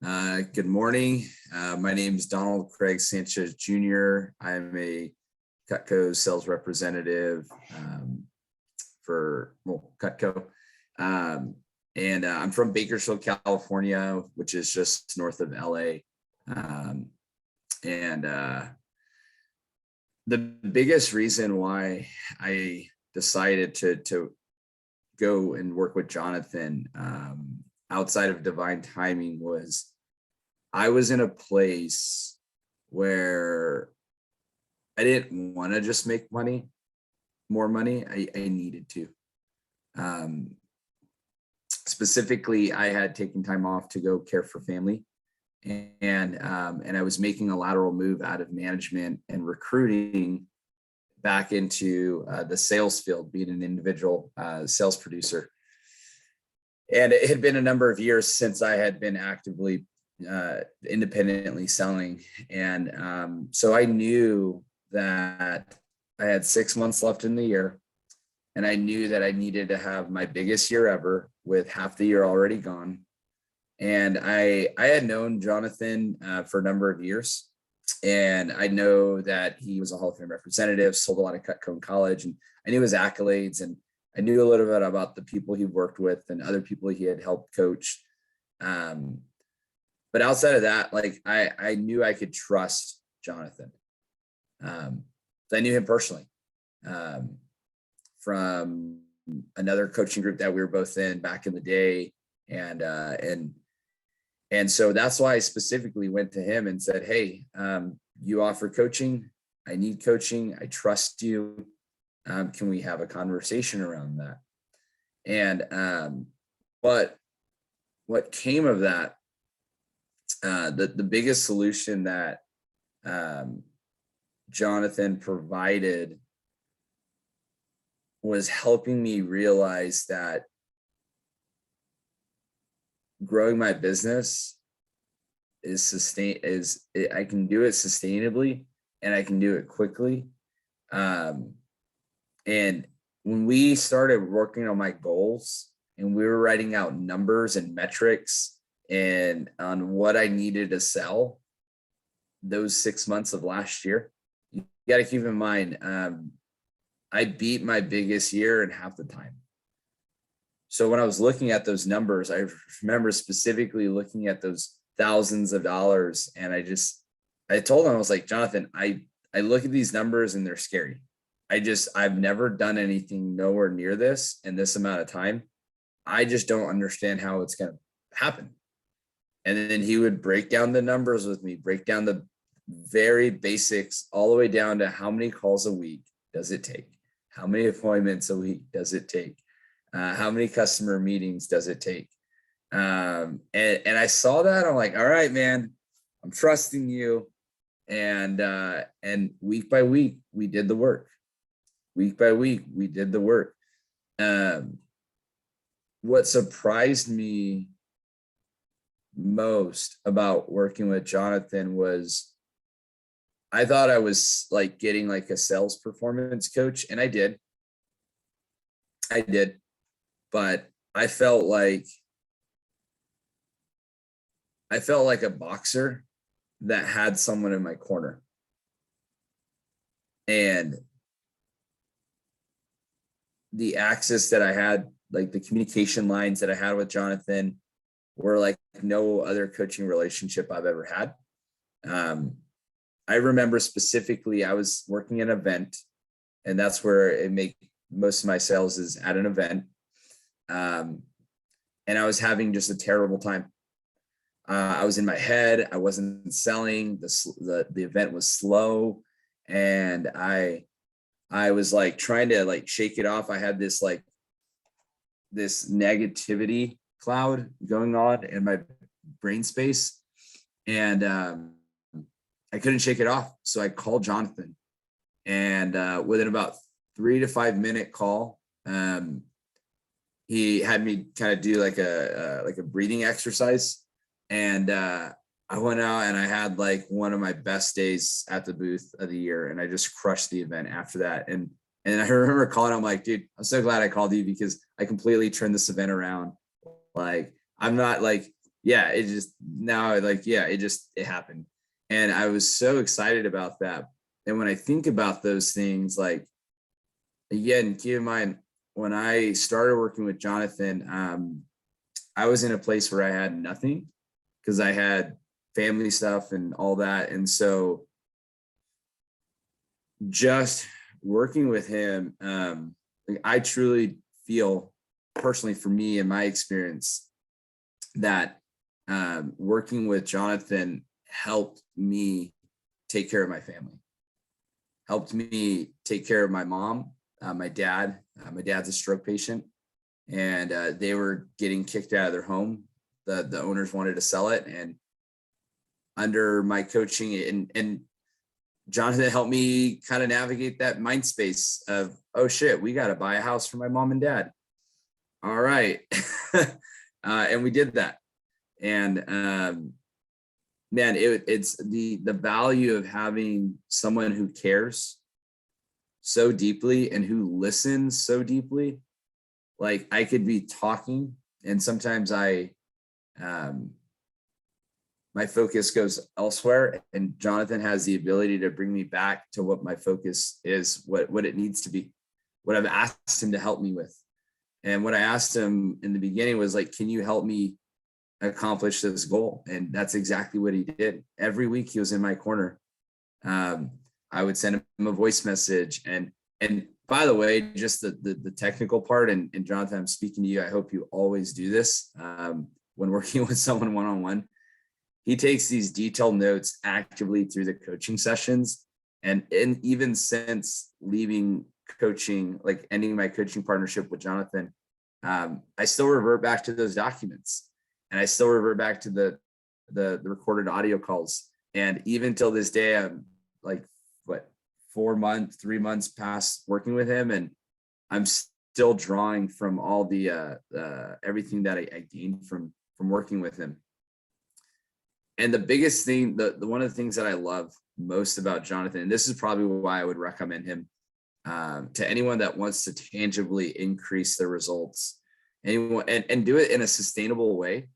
Good morning. My name is Donald Craig Sanchez Jr. I'm a Cutco sales representative for Cutco. And I'm from Bakersfield, California, which is just north of LA. And the biggest reason why I decided to go and work with Jonathan outside of divine timing was I was in a place where I didn't want to just make more money. I needed to. Specifically, I had taken time off to go care for family, and I was making a lateral move out of management and recruiting back into the sales field, being an individual sales producer. And it had been a number of years since I had been actively independently selling. And so I knew that I had 6 months left in the year. And I knew that I needed to have my biggest year ever with half the year already gone. And I had known Jonathan for a number of years. And I know that he was a Hall of Fame representative, sold a lot of Cutco in college. And I knew his accolades. And I knew a little bit about the people he worked with and other people he had helped coach. But outside of that, like I knew I could trust Jonathan. I knew him personally from another coaching group that we were both in back in the day. And so that's why I specifically went to him and said, hey, you offer coaching. I need coaching. I trust you. Can we have a conversation around that? And but what came of that, the biggest solution that Jonathan provided was helping me realize that growing my business I can do it sustainably and I can do it quickly. And when we started working on my goals and we were writing out numbers and metrics and on what I needed to sell those 6 months of last year, you got to keep in mind, I beat my biggest year in half the time. So when I was looking at those numbers, I remember specifically looking at those thousands of dollars. And I told him, I was like, Jonathan, I look at these numbers and they're scary. I've never done anything nowhere near this in this amount of time. I just don't understand how it's going to happen. And then he would break down the numbers with me, break down the very basics all the way down to how many calls a week does it take? How many appointments a week does it take? How many customer meetings does it take? And I saw that. I'm like, all right, man, I'm trusting you. And week by week, we did the work. Week by week, we did the work. What surprised me most about working with Jonathan was I thought I was like getting like a sales performance coach, and I did, but I felt like a boxer that had someone in my corner. And the access that I had, like the communication lines that I had with Jonathan were like no other coaching relationship I've ever had. I remember specifically, I was working an event, and that's where I make most of my sales is at an event. And I was having just a terrible time. I was in my head. I wasn't selling. The event was slow, and I was like trying to like shake it off. I had this negativity cloud going on in my brain space, and I couldn't shake it off. So I called Jonathan, and within about 3 to 5 minute call, he had me kind of do like a breathing exercise. And I went out and I had like one of my best days at the booth of the year. And I just crushed the event after that. And I remember calling him like, dude, I'm so glad I called you because I completely turned this event around. Like, I'm not like, yeah, it just now like, yeah, it happened. And I was so excited about that. And when I think about those things, like, again, keep in mind, when I started working with Jonathan, I was in a place where I had nothing because I had family stuff and all that. And so just working with him, like, I truly feel personally, for me and my experience, that working with Jonathan helped me take care of my family, helped me take care of my mom, my dad. My dad's a stroke patient, and they were getting kicked out of their home. The owners wanted to sell it, and under my coaching and Jonathan helped me kind of navigate that mind space of, oh shit, we got to buy a house for my mom and dad. All right. And we did that. And man, it's the value of having someone who cares so deeply and who listens so deeply. Like, I could be talking, and sometimes my focus goes elsewhere, and Jonathan has the ability to bring me back to what my focus is, what it needs to be, what I've asked him to help me with. And what I asked him in the beginning was like, can you help me accomplish this goal? And that's exactly what he did. Every week he was in my corner. I would send him a voice message. And by the way, just the technical part, and Jonathan, I'm speaking to you, I hope you always do this when working with someone one-on-one. He takes these detailed notes actively through the coaching sessions. And even since leaving coaching, like ending my coaching partnership with Jonathan, I still revert back to those documents, and I still revert back to the recorded audio calls. And even till this day, I'm like, 3 months past working with him, and I'm still drawing from all the everything that I gained from working with him. And the biggest thing, the one of the things that I love most about Jonathan, and this is probably why I would recommend him to anyone that wants to tangibly increase their results, anyone, and do it in a sustainable way,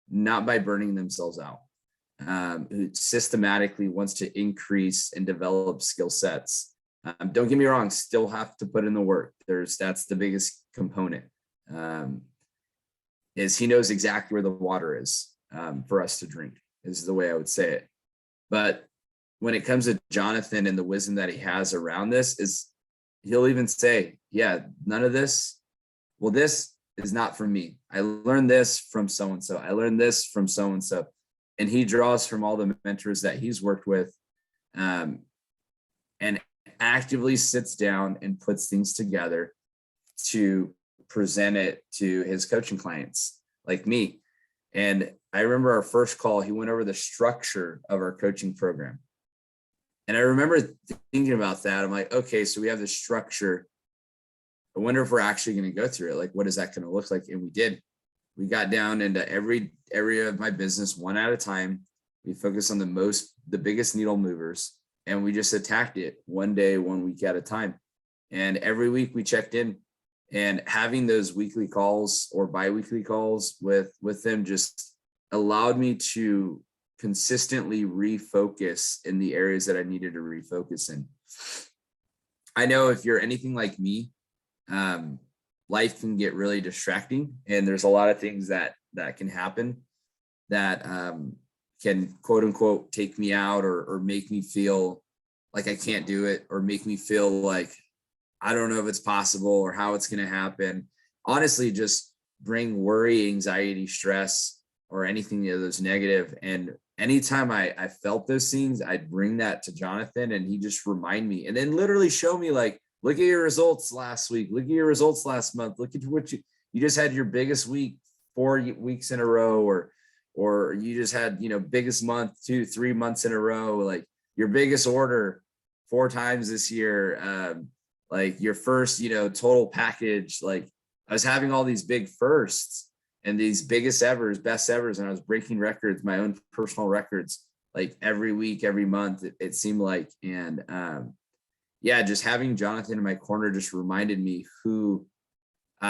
not by burning themselves out, who systematically wants to increase and develop skill sets. Don't get me wrong, still have to put in the work. That's the biggest component, is he knows exactly where the water is for us to drink, is the way I would say it. But when it comes to Jonathan and the wisdom that he has around this, is he'll even say, yeah, none of this, well, this is not from me. I learned this from so-and-so. I learned this from so-and-so. And he draws from all the mentors that he's worked with, and actively sits down and puts things together to present it to his coaching clients like me. And I remember our first call, he went over the structure of our coaching program. And I remember thinking about that. I'm like, okay, so we have this structure. I wonder if we're actually going to go through it. Like, what is that going to look like? And we did. We got down into every area of my business one at a time. We focused on the biggest needle movers, and we just attacked it one day, 1 week at a time. And every week we checked in, and having those weekly calls or biweekly calls with them just allowed me to consistently refocus in the areas that I needed to refocus in. I know if you're anything like me, life can get really distracting, and there's a lot of things that can happen that can quote unquote take me out, or make me feel like I can't do it, or make me feel like I don't know if it's possible or how it's going to happen. Honestly, just bring worry, anxiety, stress, or anything of those negative. And anytime I felt those things, I'd bring that to Jonathan, and he just remind me, and then literally show me, like, look at your results last week. Look at your results last month. Look at what you just had your biggest week 4 weeks in a row, or you just had, biggest month 2-3 months in a row, like your biggest order 4 times this year, like your first, total package. Like, I was having all these big firsts and these biggest evers, best evers, and I was breaking records, my own personal records, like every week, every month, it seemed like. And yeah, just having Jonathan in my corner just reminded me who,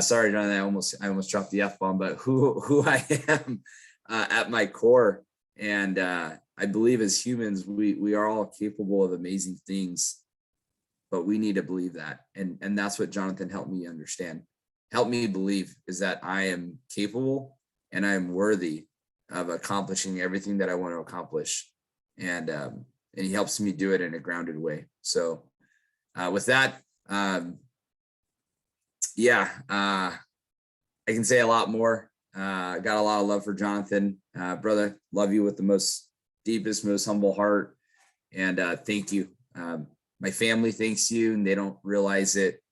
sorry, Jonathan, I almost dropped the F-bomb, but who I am, at my core. And I believe as humans, we are all capable of amazing things, but we need to believe that. And that's what Jonathan helped me understand, helped me believe, is that I am capable and I am worthy of accomplishing everything that I want to accomplish. And he helps me do it in a grounded way. So with that, I can say a lot more. Got a lot of love for Jonathan. Brother, love you with the most deepest, most humble heart. And thank you. My family thanks you, and they don't realize it.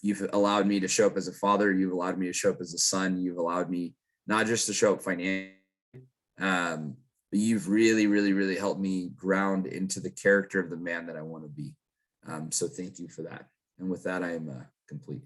You've allowed me to show up as a father. You've allowed me to show up as a son. You've allowed me not just to show up financially, but you've really, really, really helped me ground into the character of the man that I want to be. So thank you for that. And with that, I am complete.